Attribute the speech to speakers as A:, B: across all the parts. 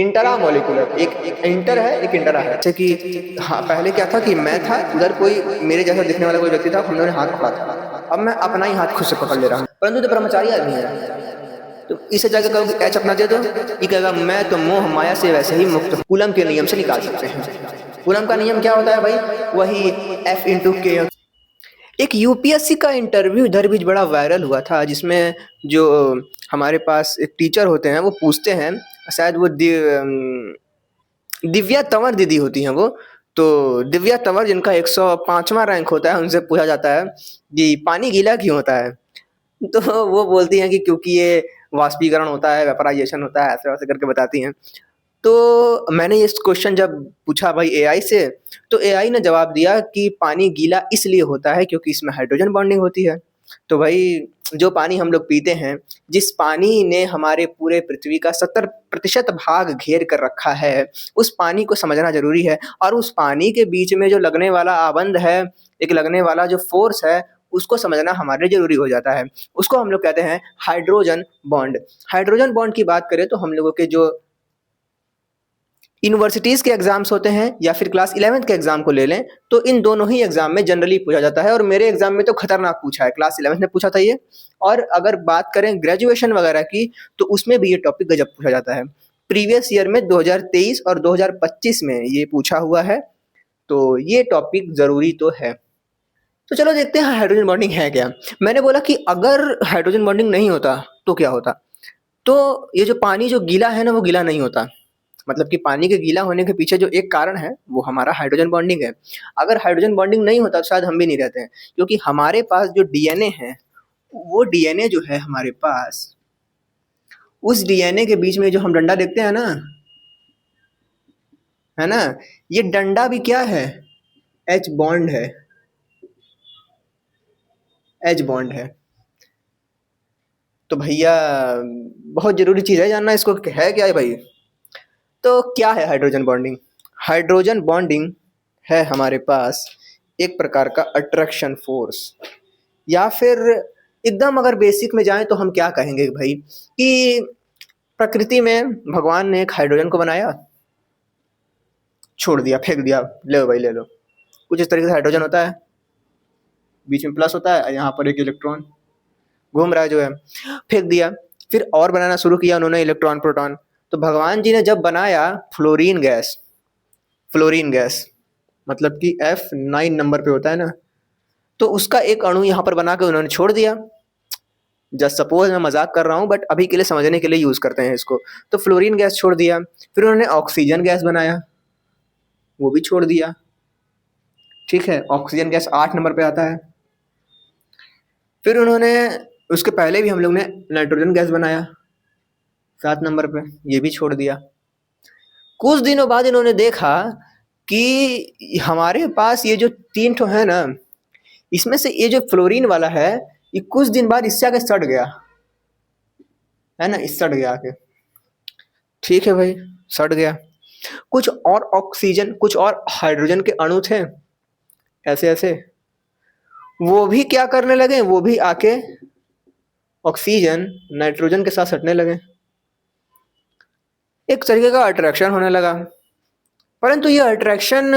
A: Intra molecular, एक inter है, एक इंटरा है। जैसे कि हाँ, पहले क्या था कि मैं था, उधर कोई मेरे जैसा दिखने वाला कोई व्यक्ति था, हम लोगों ने हाथ पकड़ा था। अब मैं अपना ही हाथ खुद से पकड़ ले रहा हूँ, परंतु तो ब्रह्मचारी आदमी है, तो इसे जाकर कहो कि एच अपना दे दो, ये कहेगा मैं तो मोह माया से वैसे ही मुक्त हूँ। कूलम के नियम से निकाल सकते हैं। कूलम का नियम क्या होता है भाई? वही एफ इंटू के। एक यूपीएससी का इंटरव्यू इधर भी बड़ा वायरल हुआ था, जिसमें जो हमारे पास एक टीचर होते हैं वो पूछते हैं, शायद वो दिव्या तंवर दीदी होती हैं वो, तो दिव्या तंवर जिनका 105वां रैंक होता है, उनसे पूछा जाता है कि पानी गीला क्यों होता है? तो वो बोलती हैं कि क्योंकि ये वाष्पीकरण होता है, वेपराइजेशन होता है, ऐसे वैसे करके बताती हैं। तो मैंने ये क्वेश्चन जब पूछा भाई एआई से, तो एआई ने जवाब दिया कि पानी गीला इसलिए होता है क्योंकि इसमें हाइड्रोजन बॉन्डिंग होती है। तो भाई जो पानी हम लोग पीते हैं, जिस पानी ने हमारे पूरे पृथ्वी का 70% भाग घेर कर रखा है, उस पानी को समझना ज़रूरी है। और उस पानी के बीच में जो लगने वाला आबंध है, एक लगने वाला जो फ़ोर्स है, उसको समझना हमारे लिए ज़रूरी हो जाता है। उसको हम लोग कहते हैं हाइड्रोजन बॉन्ड। हाइड्रोजन बॉन्ड की बात करें तो हम लोगों के जो यूनिवर्सिटीज़ के एग्ज़ाम्स होते हैं या फिर क्लास 11th के एग्ज़ाम को ले लें, तो इन दोनों ही एग्ज़ाम में जनरली पूछा जाता है, और मेरे एग्ज़ाम में तो खतरनाक पूछा है, क्लास 11th में पूछा था ये। और अगर बात करें ग्रेजुएशन वगैरह की, तो उसमें भी ये टॉपिक गजब पूछा जाता है। प्रीवियस ईयर में 2023 और 2025 में ये पूछा हुआ है, तो ये टॉपिक ज़रूरी तो है। तो चलो देखते हैं हाइड्रोजन बॉन्डिंग है क्या। मैंने बोला कि अगर हाइड्रोजन बॉन्डिंग नहीं होता तो क्या होता? तो ये जो पानी जो गीला है ना, वो गीला नहीं होता। मतलब कि पानी के गीला होने के पीछे जो एक कारण है, वो हमारा हाइड्रोजन बॉन्डिंग है। अगर हाइड्रोजन बॉन्डिंग नहीं होता तो शायद हम भी नहीं रहते हैं, क्योंकि हमारे पास जो डीएनए है, वो डीएनए जो है हमारे पास, उस डीएनए के बीच में जो हम डंडा देखते हैं ना, है ना, ये डंडा भी क्या है? एच बॉन्ड है, एच बॉन्ड है। तो भैया बहुत जरूरी चीज है जानना इसको, है क्या है भाई? तो क्या है हाइड्रोजन बॉन्डिंग? हाइड्रोजन बॉन्डिंग है हमारे पास एक प्रकार का अट्रैक्शन फोर्स, या फिर एकदम अगर बेसिक में जाएं तो हम क्या कहेंगे भाई कि प्रकृति में भगवान ने एक हाइड्रोजन को बनाया, छोड़ दिया, फेंक दिया, ले लो भाई ले लो। कुछ इस तरीके से हाइड्रोजन होता है, बीच में प्लस होता है, यहाँ पर एक इलेक्ट्रॉन घूम रहा है जो है, फेंक दिया। फिर और बनाना शुरू किया उन्होंने इलेक्ट्रॉन प्रोटॉन। तो भगवान जी ने जब बनाया फ्लोरीन गैस, फ्लोरीन गैस मतलब कि F9 नंबर पे होता है ना, तो उसका एक अणु यहाँ पर बना के उन्होंने छोड़ दिया। जस्ट सपोज मैं मजाक कर रहा हूँ, बट अभी के लिए समझने के लिए यूज करते हैं इसको। तो फ्लोरीन गैस छोड़ दिया, फिर उन्होंने ऑक्सीजन गैस बनाया, वो भी छोड़ दिया। ठीक है, ऑक्सीजन गैस 8 नंबर पे आता है। फिर उन्होंने, उसके पहले भी हम लोग ने नाइट्रोजन गैस बनाया 7 नंबर पे, ये भी छोड़ दिया। कुछ दिनों बाद इन्होंने देखा कि हमारे पास ये जो 3 ठो है ना, इसमें से ये जो फ्लोरीन वाला है, ये कुछ दिन बाद इससे आके सड़ गया, है ना, इस सड़ गया आके। ठीक है भाई, सड़ गया। कुछ और ऑक्सीजन, कुछ और हाइड्रोजन के अणु थे ऐसे ऐसे, वो भी क्या करने लगे, वो भी आके ऑक्सीजन नाइट्रोजन के साथ सटने लगे। एक तरीके का अट्रैक्शन होने लगा। परंतु ये अट्रैक्शन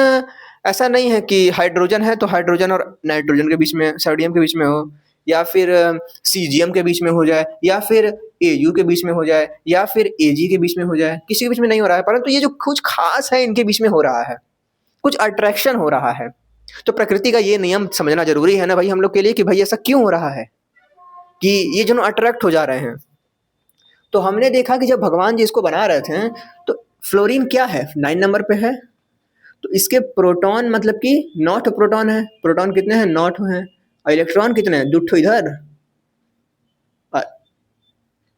A: ऐसा नहीं है कि हाइड्रोजन है तो हाइड्रोजन और नाइट्रोजन के बीच में, सोडियम के बीच में हो, या फिर सीजियम के बीच में हो जाए, या फिर एयू के बीच में हो जाए, या फिर एजी के बीच में हो जाए। किसी के बीच में नहीं हो रहा है, परंतु ये जो कुछ खास है इनके बीच में हो रहा है, कुछ अट्रैक्शन हो रहा है। तो प्रकृति का ये नियम समझना जरूरी है ना भाई हम लोग के लिए, कि भाई ऐसा क्यों हो रहा है कि ये जो अट्रैक्ट हो जा रहे हैं। तो हमने देखा कि जब भगवान जी इसको बना रहे थे, तो फ्लोरीन क्या है, 9 नंबर पे है, तो इसके प्रोटॉन मतलब कि नॉट प्रोटॉन है। प्रोटॉन कितने हैं, नॉट हैं। और इलेक्ट्रॉन कितने हैं, 2 ठो इधर,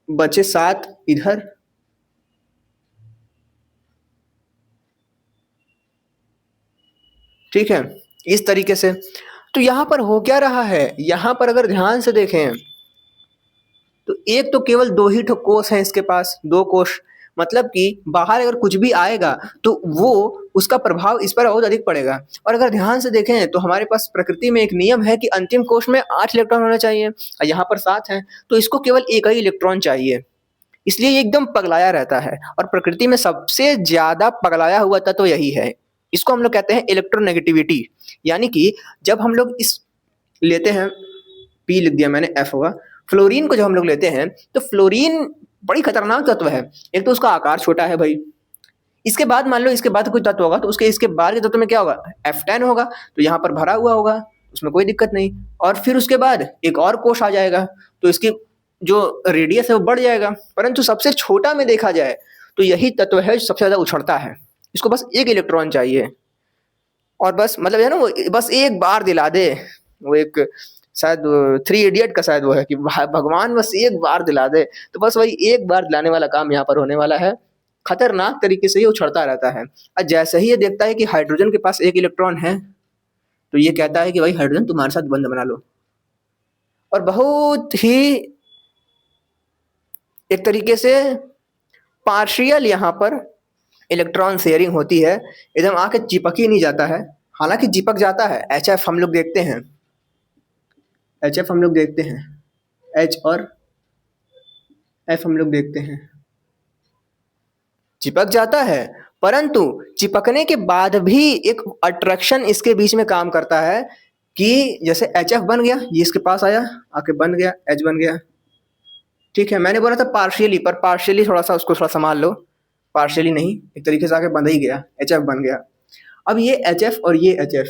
A: बचे 7 इधर। ठीक है, इस तरीके से। तो यहाँ पर हो क्या रहा है, यहाँ पर अगर ध्यान से देखें तो एक तो केवल 2 ही ठो कोष हैं इसके पास, 2 कोष। मतलब कि बाहर अगर कुछ भी आएगा तो वो, उसका प्रभाव इस पर बहुत अधिक पड़ेगा। और अगर ध्यान से देखें तो हमारे पास प्रकृति में एक नियम है कि अंतिम कोष में 8 इलेक्ट्रॉन होना चाहिए, और यहाँ पर 7 हैं, तो इसको केवल एक ही इलेक्ट्रॉन चाहिए। इसलिए ये एकदम पगलाया रहता है और प्रकृति में सबसे ज्यादा पगलाया हुआ तत्व तो यही है। इसको हम लोग कहते हैं इलेक्ट्रोनेगेटिविटी। यानी कि जब हम लोग इस लेते हैं, पी लिख दिया मैंने, एफ होगा, फ्लोरीन को जब हम लोग लेते हैं तो फ्लोरीन बड़ी खतरनाक तत्व है। एक तो उसका आकार छोटा है भाई, इसके बाद मान लो इसके बाद कोई तत्व होगा तो उसके इसके बाद के तत्व में क्या होगा, F10 होगा, तो यहाँ पर भरा हुआ होगा, उसमें कोई दिक्कत नहीं। और फिर उसके बाद एक और कोश आ जाएगा तो इसकी जो रेडियस है वो बढ़ जाएगा। परंतु सबसे छोटा में देखा जाए तो यही तत्व है जो सबसे ज्यादा उछड़ता है। इसको बस एक इलेक्ट्रॉन चाहिए और बस मतलब है ना, वो बस एक बार दिला दे। वो एक शायद थ्री इडियट का शायद वो है कि भगवान बस एक बार दिला दे, तो बस वही एक बार दिलाने वाला काम यहाँ पर होने वाला है। खतरनाक तरीके से ये उछड़ता रहता है और जैसे ही ये देखता है कि हाइड्रोजन के पास एक इलेक्ट्रॉन है तो ये कहता है कि भाई हाइड्रोजन तुम्हारे साथ बंध बना लो। और बहुत ही एक तरीके से पार्शियल यहाँ पर इलेक्ट्रॉन शेयरिंग होती है, एकदम आके चिपक ही नहीं जाता है। हालांकि चिपक जाता है। HF हम लोग देखते हैं, HF हम लोग देखते हैं, H और F हम लोग देखते हैं, चिपक जाता है। परंतु चिपकने के बाद भी एक अट्रैक्शन इसके बीच में काम करता है कि जैसे HF बन गया, ये इसके पास आया, आके बन गया, H बन गया। ठीक है, मैंने बोला था पार्शियली, पर पार्शियली थोड़ा सा उसको थोड़ा संभाल लो, पार्शियली नहीं, एक तरीके से आके बंध ही गया, HF बन गया। अब ये HF और ये HF,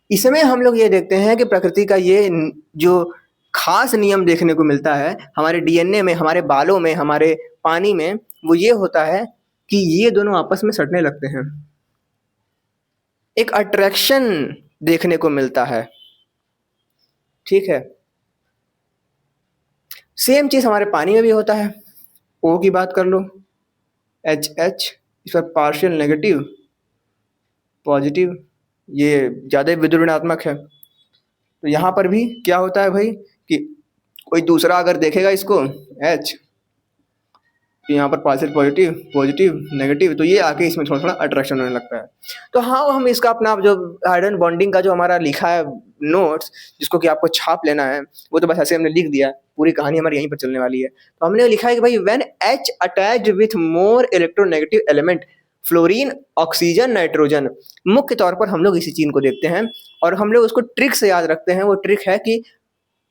A: इसमें हम लोग ये देखते हैं कि प्रकृति का ये जो खास नियम देखने को मिलता है हमारे DNA में, हमारे बालों में, हमारे पानी में, वो ये होता है कि ये दोनों आपस में सटने लगते हैं, एक अट्रैक्शन देखने को मिलता है। ठीक है, सेम चीज हमारे पानी में भी होता है। O की बात कर लो, HH, इस पर पार्शियल नेगेटिव पॉजिटिव, ये ज्यादा विद्युत ऋणात्मक है। तो यहाँ पर भी क्या होता है भाई कि कोई दूसरा अगर देखेगा इसको H, तो यहाँ पर पार्शियल पॉजिटिव पॉजिटिव नेगेटिव, तो ये आके इसमें थोड़ा थोड़ा अट्रैक्शन होने लगता है। तो हाँ, हम इसका अपना जो हाइड्रोजन बॉन्डिंग का जो हमारा लिखा है नोट्स, जिसको कि आपको छाप लेना है, वो तो बस ऐसे हमने लिख दिया, पूरी कहानी हमारी यहीं पर चलने वाली है। तो हमने लिखा है कि भाई when H attached with more electronegative element, fluorine, oxygen, nitrogen, मुख्य तौर पर हम लोग इसी चीज को देखते हैं और हम लोग उसको ट्रिक से याद रखते हैं। वो ट्रिक है कि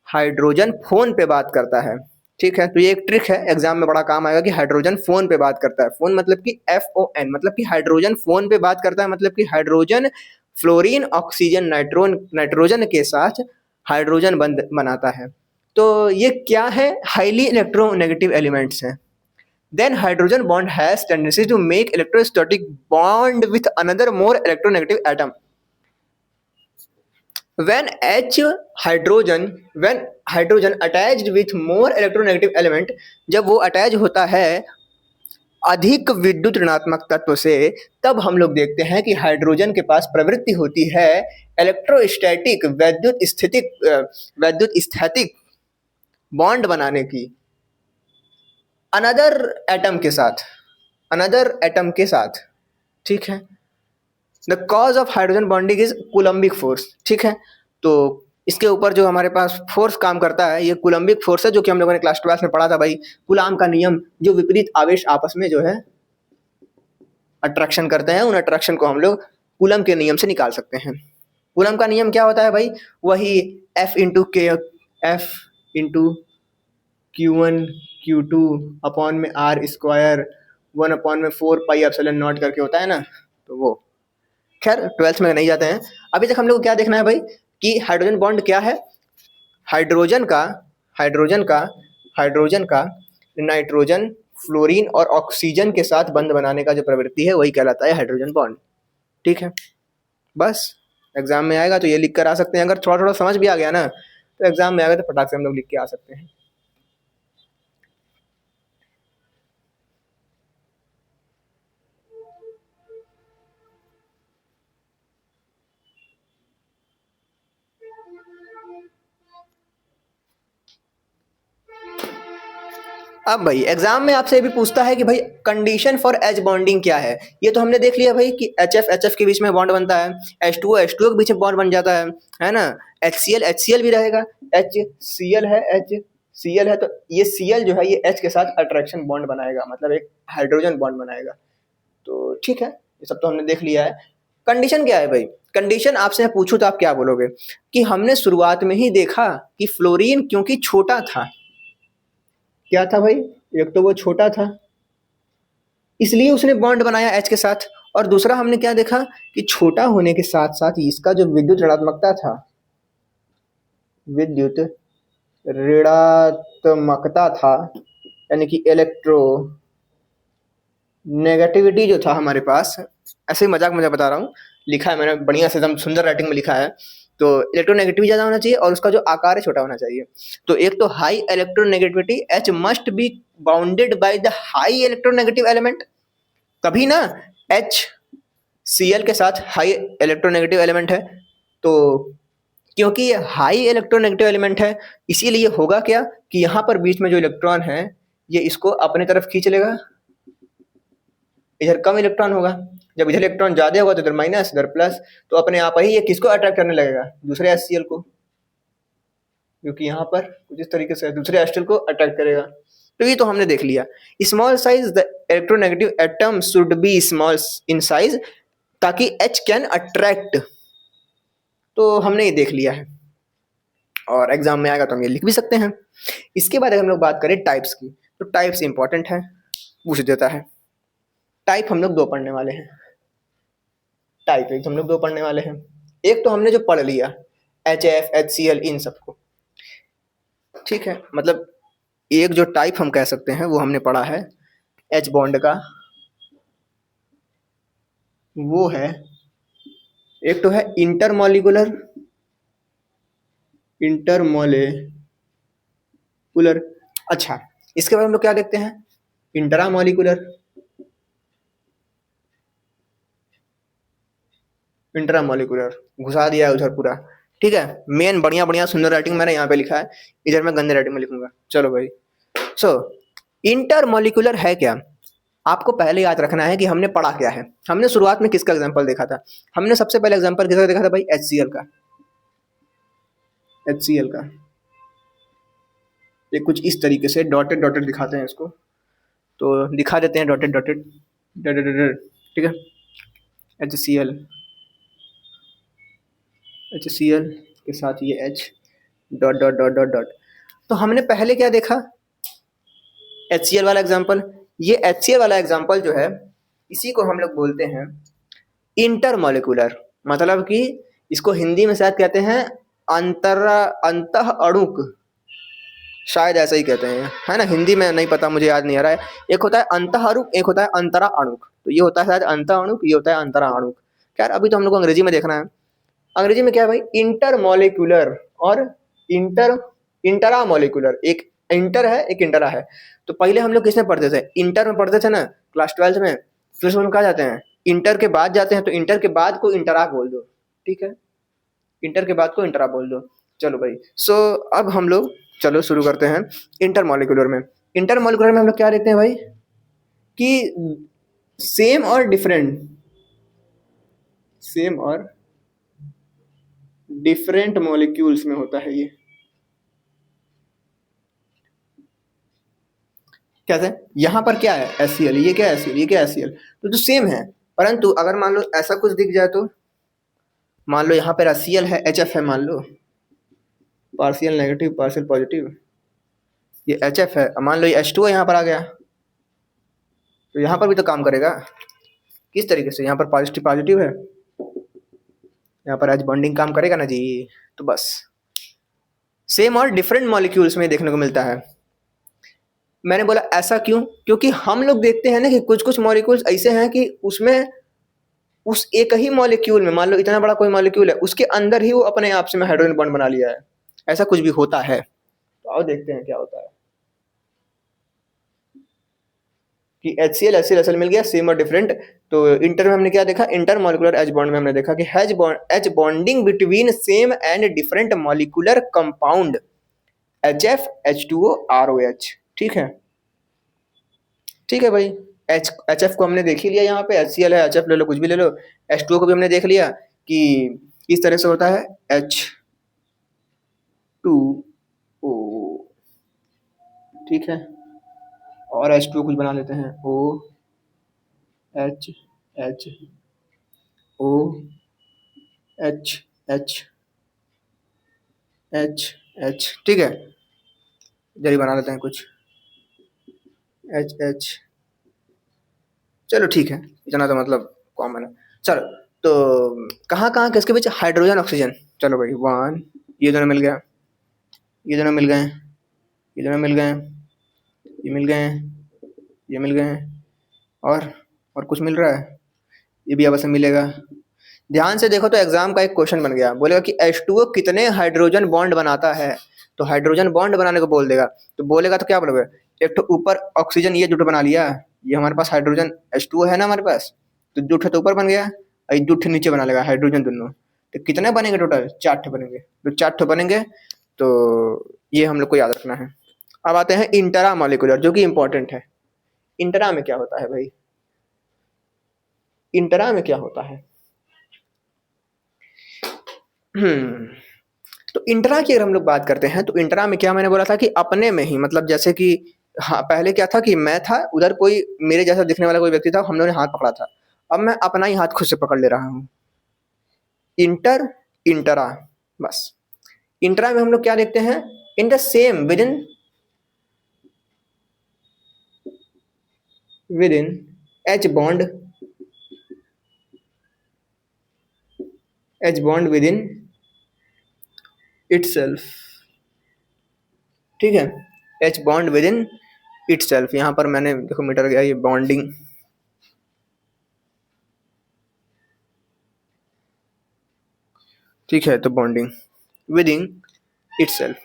A: हाइड्रोजन फोन पे बात करता है। ठीक है, तो ये एक ट्रिक है, एग्जाम में बड़ा काम आएगा कि हाइड्रोजन फोन पे बात करता है। फोन मतलब कि FON, मतलब कि हाइड्रोजन फोन पे बात करता है, मतलब कि हाइड्रोजन फ्लोरीन, ऑक्सीजन, नाइट्रोजन के साथ हाइड्रोजन बंद बनाता है। तो ये क्या है, हाईली इलेक्ट्रोनेगेटिव एलिमेंट्स हैं। Then hydrogen bond has tendency to make electrostatic bond with another more electronegative atom. When hydrogen attached with more electronegative element, जब वो अटैच होता है अधिक विद्युत ऋणात्मक तत्व से, तब हम लोग देखते हैं कि हाइड्रोजन के पास प्रवृत्ति होती है इलेक्ट्रोस्टैटिक वैद्युत स्थैतिक बॉन्ड बनाने की अनदर एटम के साथ। ठीक है, the cause of hydrogen bonding is Coulombic force. ठीक है, तो इसके ऊपर जो हमारे पास फोर्स काम करता है ये कूलम्बिक फोर्स है, जो कि हम लोगों ने क्लास 12 में पढ़ा था भाई। कूलाम का नियम, जो विपरीत आवेश आपस में जो है अट्रैक्शन करते हैं, उन अट्रैक्शन को हम लोग कूलम के नियम से निकाल सकते हैं। कूलम का नियम क्या होता है भाई, वही F into Q1 Q2 upon में R स्क्वायर 1 अपॉन में 4 पाई एप्सिलॉन नॉट करके होता है ना। तो वो खैर 12th में नहीं जाते हैं। अभी तक हम लोग को क्या देखना है भाई कि हाइड्रोजन बॉन्ड क्या है। हाइड्रोजन का नाइट्रोजन, फ्लोरीन और ऑक्सीजन के साथ बंध बनाने का जो प्रवृत्ति है वही कहलाता है हाइड्रोजन बॉन्ड। ठीक है, बस एग्जाम में आएगा तो ये लिख कर आ सकते हैं। अगर थोड़ा थोड़ा समझ भी आ गया ना तो एग्जाम में आएगा तो फटाक से हम लोग लिख के आ सकते हैं। अब भाई एग्जाम में आपसे भी पूछता है कि भाई कंडीशन फॉर H बॉन्डिंग क्या है। ये तो हमने देख लिया भाई कि HF के बीच में बॉन्ड बनता है, H2O के बीच में बॉन्ड बन जाता है ना। HCl भी रहेगा, HCl है, Cl है तो ये Cl जो है ये H के साथ अट्रैक्शन बॉन्ड बनाएगा, मतलब एक हाइड्रोजन बॉन्ड बनाएगा। तो ठीक है, ये सब तो हमने देख लिया है। कंडीशन क्या है भाई? कंडीशन आपसे मैं पूछूं तो आप क्या बोलोगे कि हमने शुरुआत में ही देखा कि फ्लोरीन क्योंकि छोटा था, क्या था भाई? एक तो वो छोटा था इसलिए उसने बॉन्ड बनाया H के साथ, और दूसरा हमने क्या देखा कि छोटा होने के साथ साथ इसका जो विद्युत ऋणात्मकता था, विद्युत ऋणात्मकता था, यानी कि इलेक्ट्रो नेगेटिविटी जो था हमारे पास, ऐसे ही मजाक मजाक बता रहा हूँ, लिखा है मैंने बढ़िया से एकदम सुंदर राइटिंग में लिखा है। तो इलेक्ट्रोनेगेटिविटी ज्यादा होना चाहिए और उसका जो आकार है छोटा होना चाहिए। तो एक तो high electronegativity, H must be bounded by the high electronegative element. कभी ना H Cl के साथ हाई इलेक्ट्रोनेगेटिव एलिमेंट है, तो क्योंकि ये हाई इलेक्ट्रोनेगेटिव एलिमेंट है इसीलिए होगा क्या कि यहाँ पर बीच में जो इलेक्ट्रॉन है ये इसको अपने तरफ खींच लेगा, इधर कम इलेक्ट्रॉन होगा, जब इधर इलेक्ट्रॉन ज्यादा होगा तो इधर माइनस इधर प्लस, तो अपने आप ही ये किसको अट्रैक्ट करने लगेगा? दूसरे HCl को, क्योंकि यहाँ पर कुछ इस तरीके से दूसरे HCl को अट्रैक्ट करेगा। तो ये तो हमने देख लिया। Small size the electronegative atom should be small in size ताकि H कैन अट्रैक्ट, तो हमने ये देख लिया है और एग्जाम में आएगा तो हम ये लिख भी सकते हैं। इसके बाद अगर हम लोग बात करें टाइप्स की, तो टाइप्स इंपॉर्टेंट है, पूछ देता है। टाइप हम लोग दो पढ़ने वाले हैं, टाइप एक हम लोग दो पढ़ने वाले हैं। एक तो हमने जो पढ़ लिया HF HCl इन सबको, ठीक है, मतलब एक जो टाइप हम कह सकते हैं वो हमने पढ़ा है H बॉन्ड का, वो है, एक तो है इंटरमॉलिक्यूलर, इंटरमॉलिक्यूलर। अच्छा, इसके बाद हम लोग क्या देखते हैं? इंट्रामॉलिक्यूलर, इंट्रामॉलिक्यूलर घुसा दिया है उधर पूरा, ठीक है। मेन बढ़िया बढ़िया सुंदर राइटिंग मैंने यहाँ पे लिखा है, इधर मैं गंदे राइटिंग में लिखूंगा। चलो भाई, सो इंटरमॉलिक्यूलर है क्या? आपको पहले याद रखना है कि हमने पढ़ा क्या है। हमने शुरुआत में किसका एग्जांपल देखा था? हमने सबसे पहले एग्जांपल किसका देखा था भाई? HCl का। HCl का ये कुछ इस तरीके से डॉटेड डॉटेड दिखाते हैं इसको, तो दिखा देते हैं डॉटेड डॉटेड, ठीक है। HCl, HCl के साथ ये H dot dot dot dot dot. तो हमने पहले क्या देखा? HCl वाला एग्जांपल। ये HCl वाला एग्जांपल जो है इसी को हम लोग बोलते हैं इंटरमॉलिक्यूलर, मतलब कि इसको हिंदी में शायद कहते हैं अंतः अणुक, शायद ऐसा ही कहते हैं, है ना। हिंदी में नहीं पता, मुझे याद नहीं आ रहा है। एक होता है अंतः अणुक, एक होता है अंतरा अणुक। तो ये होता है शायद अंतः अणुक, ये होता है अंतरा अणुक। यार अभी तो हम लोग को अंग्रेजी में देखना है। अंग्रेजी में क्या है भाई? इंटरमॉलिक्यूलर और इंटरा मॉलिक्यूलर। एक इंटर है एक इंटरा है। तो पहले हम लोग किसमें पढ़ते थे? इंटर में पढ़ते थे ना, क्लास 12 में। फिर हम कहा जाते हैं इंटर के बाद जाते हैं, तो इंटर के बाद को इंटरा बोल दो, ठीक है। इंटर के बाद को इंटरा बोल दो। चलो भाई, सो अब हम लोग चलो शुरू करते हैं इंटरमॉलिक्यूलर में। इंटरमॉलिक्यूलर में हम लोग क्या देखते हैं भाई कि सेम और डिफरेंट मॉलिक्यूल्स में होता है ये। कैसे? यहाँ पर क्या है? HCl, ये क्या है? HCl, ये क्या है? HCl। तो सेम है, परंतु अगर मान लो ऐसा कुछ दिख जाए तो मान लो यहाँ पर HCl है, HF है, मान लो पार्शियल नेगेटिव पार्शियल पॉजिटिव, ये HF है, मान लो ये H2 यहाँ पर आ गया, तो यहाँ पर भी तो काम करेगा। किस तरीके से? यहाँ पर पॉजिटिव पॉजिटिव है, यहाँ पर H बॉन्डिंग काम करेगा ना जी। तो बस सेम और डिफरेंट मॉलिक्यूल्स में देखने को मिलता है। मैंने बोला ऐसा क्यों? क्योंकि हम लोग देखते हैं ना कि कुछ कुछ मॉलिक्यूल्स ऐसे हैं कि उसमें उस एक ही मॉलिक्यूल में, मान लो इतना बड़ा कोई मॉलिक्यूल है, उसके अंदर ही वो अपने आप से में हाइड्रोजन बॉन्ड बना लिया है। ऐसा कुछ भी होता है, तो आओ देखते हैं क्या होता है कि HCl HCl मिल गया, सेम और डिफरेंट। तो इंटर में हमने क्या देखा? इंटर मॉलिक्यूलर H बॉन्ड में हमने देखा कि H bonding between same and different molecular compound HF H2O ROH, ठीक है। ठीक है भाई, HF को हमने देख ही लिया, यहाँ पे HCl है, HF ले लो, कुछ भी ले लो। H2O को भी हमने देख लिया कि इस तरह से होता है H2O, ठीक है, और H2 कुछ बना लेते हैं, OH OH H, ठीक है, इधर ही बना लेते हैं कुछ H, चलो ठीक है, इतना तो मतलब कॉमन है। चलो, तो कहाँ कहाँ किसके बीच हाइड्रोजन ऑक्सीजन, चलो भाई 1, ये दोनों मिल गया, ये दोनों मिल गए, ये दोनों मिल गए, ये मिल गए, ये मिल गए, और कुछ मिल रहा है, ये भी आपस में मिलेगा। ध्यान से देखो तो एग्जाम का एक क्वेश्चन बन गया, बोलेगा कि H2O कितने हाइड्रोजन बॉन्ड बनाता है, तो हाइड्रोजन बॉन्ड बनाने को बोल देगा, तो बोलेगा तो क्या बोलोगे, एक तो ऊपर ऑक्सीजन ये जुट बना लिया, ये हमारे पास हाइड्रोजन H2O है ना हमारे पास, तो जुट तो ऊपर बन गया, और जुट नीचे बना लेगा हाइड्रोजन दोनों, तो कितने बनेंगे टोटल, 4 ठे बनेंगे, तो 4 ठे बनेंगे, तो ये हम लोग को याद रखना है। अब आते हैं इंटरा मॉलिक्यूलर, जो कि इंपॉर्टेंट है। इंटरा में क्या होता है भाई, इंटरा में क्या होता है, तो इंटरा की अगर हम लोग बात करते हैं, तो इंटरा में क्या मैंने बोला था कि अपने में ही, मतलब जैसे कि हाँ, पहले क्या था कि मैं था, उधर कोई मेरे जैसा दिखने वाला कोई व्यक्ति था, हम लोगों ने हाथ पकड़ा था, अब मैं अपना ही हाथ खुद से पकड़ ले रहा हूँ। इंटर, इंटरा, बस। इंटरा में हम लोग क्या देखते हैं, in the same with in H bond with in itself, ठीक है, H bond with in itself. यहाँ पर मैंने देखो मीटर गया, ये बॉन्डिंग, ठीक है, तो बॉन्डिंग विद इन इटसेल्फ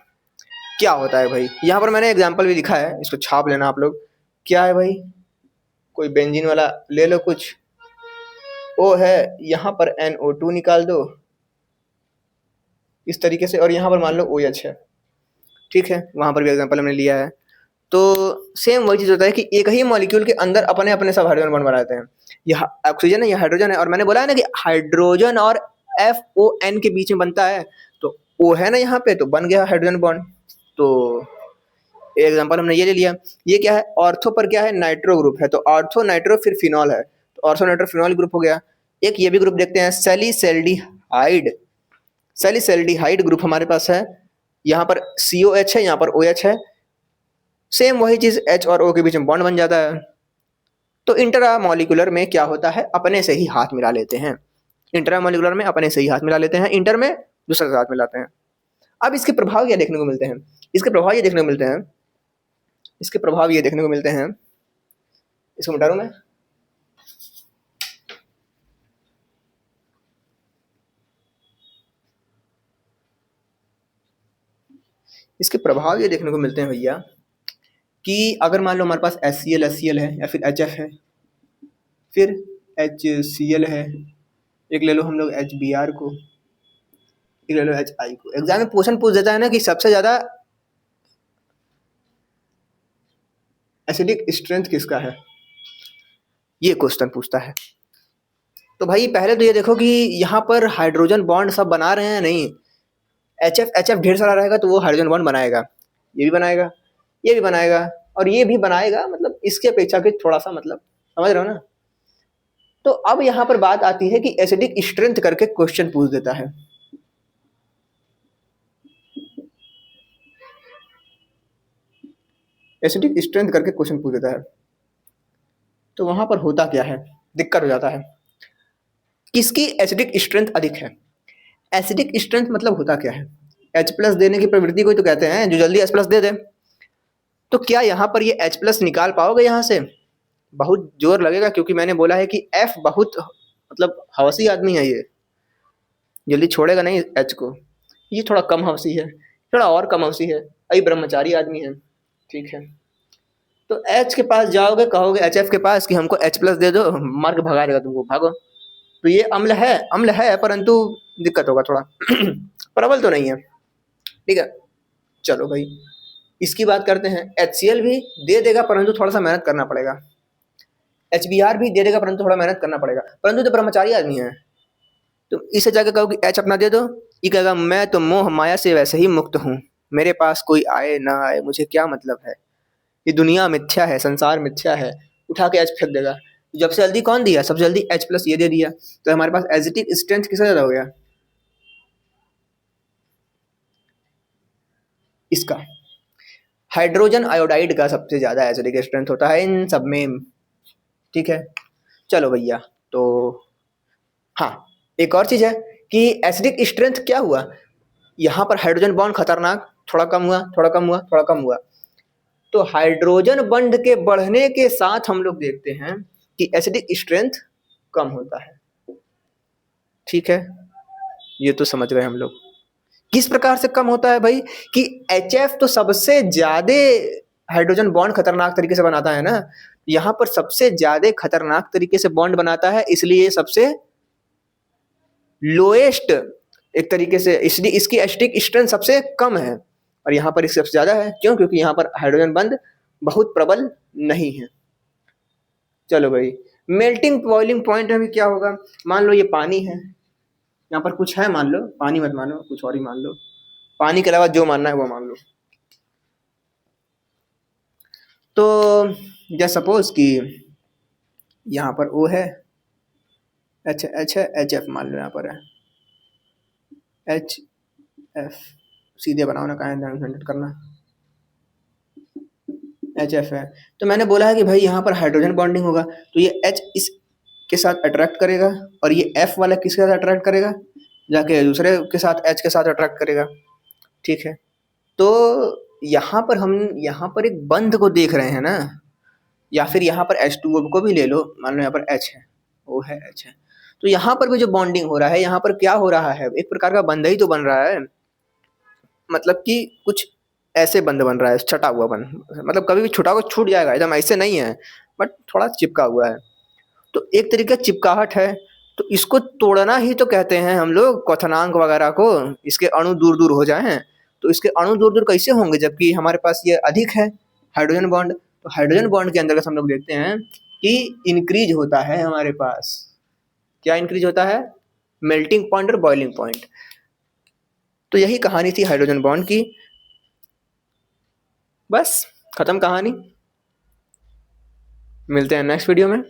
A: क्या होता है भाई, यहाँ पर मैंने एग्जांपल भी दिखा है, इसको छाप लेना आप लोग। क्या है भाई, कोई बेंजीन वाला ले लो कुछ, O है, यहाँ पर NO2 निकाल दो इस तरीके से, और यहाँ पर मान लो OH है, ठीक है, वहां पर भी एग्जांपल हमने लिया है। तो सेम वही चीज होता है कि एक ही मॉलिक्यूल के अंदर अपने अपने सब हाइड्रोजन बॉन्ड बनाते हैं, यह ऑक्सीजन है, यह हाइड्रोजन है, और मैंने बोला है ना कि हाइड्रोजन और FON के बीच में बनता है, तो O है ना यहाँ पे, तो बन गया हाइड्रोजन बॉन्ड। तो एग्जांपल हमने ये ले लिया, ये क्या है, ऑर्थो पर क्या है, नाइट्रो ग्रुप है, तो ऑर्थो नाइट्रो फिर फिनॉल है, तो ऑर्थो नाइट्रो फिनॉल ग्रुप हो गया। एक ये भी ग्रुप देखते हैं, सैलिसैल्डिहाइड, सैलिसैल्डिहाइड ग्रुप हमारे पास है, यहाँ पर COH है, यहाँ पर OH है, सेम वही चीज H और O के बीच में बॉन्ड बन जाता है। तो इंट्रा मॉलिक्यूलर में क्या होता है, अपने से ही हाथ मिला लेते हैं, इंट्रा मॉलिक्यूलर में अपने से ही हाथ मिला लेते हैं, इंटर में दूसरे से हाथ मिलाते हैं। अब इसके प्रभाव क्या देखने को मिलते हैं, इसके प्रभाव ये देखने को मिलते हैं, इसके प्रभाव ये देखने को मिलते हैं, इसको मिटा दूं मैं, इसके प्रभाव ये देखने को मिलते हैं भैया कि अगर मान लो हमारे पास HCl है, या फिर HF है, फिर HCl है, एक ले लो हम लोग HBr को, एक ले लो HI को। एग्जाम में क्वेश्चन पूछ देता है ना कि सबसे ज्यादा एसिडिक स्ट्रेंथ किसका है, ये क्वेश्चन पूछता है। तो भाई पहले तो ये देखो कि यहाँ पर हाइड्रोजन बॉन्ड सब बना रहे हैं, नहीं, HF ढेर सारा रहेगा तो वो हाइड्रोजन बॉन्ड बनाएगा, ये भी बनाएगा, ये भी बनाएगा, और ये भी बनाएगा, मतलब इसके अपेक्षा के थोड़ा सा, मतलब समझ रहे हो ना। तो अब यहाँ पर बात आती है कि एसिडिक स्ट्रेंथ करके क्वेश्चन पूछ देता है, एसिडिक स्ट्रेंथ करके क्वेश्चन पूछ देता है। तो वहां पर होता क्या है, दिक्कत हो जाता है, किसकी एसिडिक स्ट्रेंथ अधिक है। एसिडिक स्ट्रेंथ मतलब होता क्या है, H+ देने की प्रवृत्ति को तो कहते हैं, जो जल्दी H+ दे दे। तो क्या यहाँ पर ये H+ निकाल पाओगे यहाँ से, बहुत जोर लगेगा, क्योंकि मैंने बोला है कि F बहुत मतलब हवसी आदमी है, ये जल्दी छोड़ेगा नहीं H को, ये थोड़ा कम हवसी है, थोड़ा और कम हवसी है, अभी ब्रह्मचारी आदमी है, ठीक है। तो H के पास जाओगे, कहोगे HF के पास कि हमको H+ दे दो, मार के भगा देगा तुमको, भागो। तो ये अम्ल है, परंतु दिक्कत होगा थोड़ा प्रबल तो नहीं है, ठीक है। चलो भाई, इसकी बात करते हैं, HCl भी दे देगा, परंतु थोड़ा सा मेहनत करना पड़ेगा, HBr भी दे देगा, परंतु थोड़ा मेहनत करना पड़ेगा, परंतु तो ब्रह्मचारी आदमी है। तो इसे जाकर कहो कि H अपना दे दो, ये कहेगा मैं तो मोह माया से वैसे ही मुक्त हूँ, मेरे पास कोई आए ना आए मुझे क्या मतलब है, ये दुनिया मिथ्या है, संसार मिथ्या है, उठा के एच फेंक देगा। जब से जल्दी कौन दिया, सबसे जल्दी एच प्लस ये दे दिया, तो हमारे पास एजिटिक स्ट्रेंथ किसका ज्यादा हो गया, इसका। हाइड्रोजन आयोडाइड का सबसे ज्यादा एसिडिक स्ट्रेंथ होता है इन सब में, ठीक है। चलो भैया, तो हाँ, एक और चीज है कि एसिडिक स्ट्रेंथ क्या हुआ, यहाँ पर हाइड्रोजन बॉन्ड खतरनाक, थोड़ा कम हुआ, थोड़ा कम हुआ, थोड़ा कम हुआ। तो हाइड्रोजन बॉन्ड के बढ़ने के साथ हम लोग देखते हैं कि एसिडिक स्ट्रेंथ कम होता है, ठीक है। ये तो समझ गए हम लोग। किस प्रकार से कम होता है भाई, कि HF तो सबसे ज्यादा हाइड्रोजन बॉन्ड खतरनाक तरीके से बनाता है ना, यहाँ पर सबसे ज्यादा खतरनाक तरीके से बॉन्ड बनाता है, इसलिए सबसे लोएस्ट एक तरीके से, इसलिए इसकी एसिडिक स्ट्रेंथ सबसे कम है, और यहाँ पर इससे सबसे ज्यादा है। क्यों? क्योंकि यहाँ पर हाइड्रोजन बंध बहुत प्रबल नहीं है। चलो भाई, मेल्टिंग बॉइलिंग पॉइंट में भी क्या होगा, मान लो ये पानी है, यहाँ पर कुछ है, मान लो पानी मत मानो, कुछ और ही मान लो, पानी के अलावा जो मानना है वो मान लो। तो जस्ट सपोज कि यहाँ पर O है, अच्छा अच्छा HF मान लो, यहाँ पर है HF, सीधे बनाओ ना, कहाँ झंझट करना, HF है। तो मैंने बोला है कि भाई यहाँ पर हाइड्रोजन बॉन्डिंग होगा, तो ये H इस के साथ अट्रैक्ट करेगा, और ये F वाला किसके साथ अट्रैक्ट करेगा, जाके दूसरे के साथ H के साथ अट्रैक्ट करेगा, ठीक है। तो यहाँ पर हम यहाँ पर एक बंध को देख रहे हैं ना, या फिर यहाँ पर H2O को भी ले लो, मान लो यहाँ पर H है, O है, H है, तो यहाँ पर भी जो बॉन्डिंग हो रहा है, यहाँ पर क्या हो रहा है, एक प्रकार का बंध ही तो बन रहा है, मतलब कि कुछ ऐसे बंध बन रहा है, छटा हुआ बंध, मतलब कभी भी छुटा हुआ छूट जाएगा, एकदम ऐसे नहीं है, बट थोड़ा चिपका हुआ है। तो एक तरीके का चिपकाहट है, तो इसको तोड़ना ही तो कहते हैं हम लोग क्वथनांक वगैरह को, इसके अणु दूर दूर हो जाएं। तो इसके अणु दूर दूर कैसे होंगे, जबकि हमारे पास ये अधिक है हाइड्रोजन बॉन्ड। तो हाइड्रोजन बॉन्ड के अंतर्गत हम लोग देखते हैं कि इंक्रीज होता है हमारे पास, क्या इंक्रीज होता है, मेल्टिंग पॉइंट और बॉइलिंग पॉइंट। तो यही कहानी थी हाइड्रोजन बॉन्ड की, बस खत्म कहानी। मिलते हैं नेक्स्ट वीडियो में।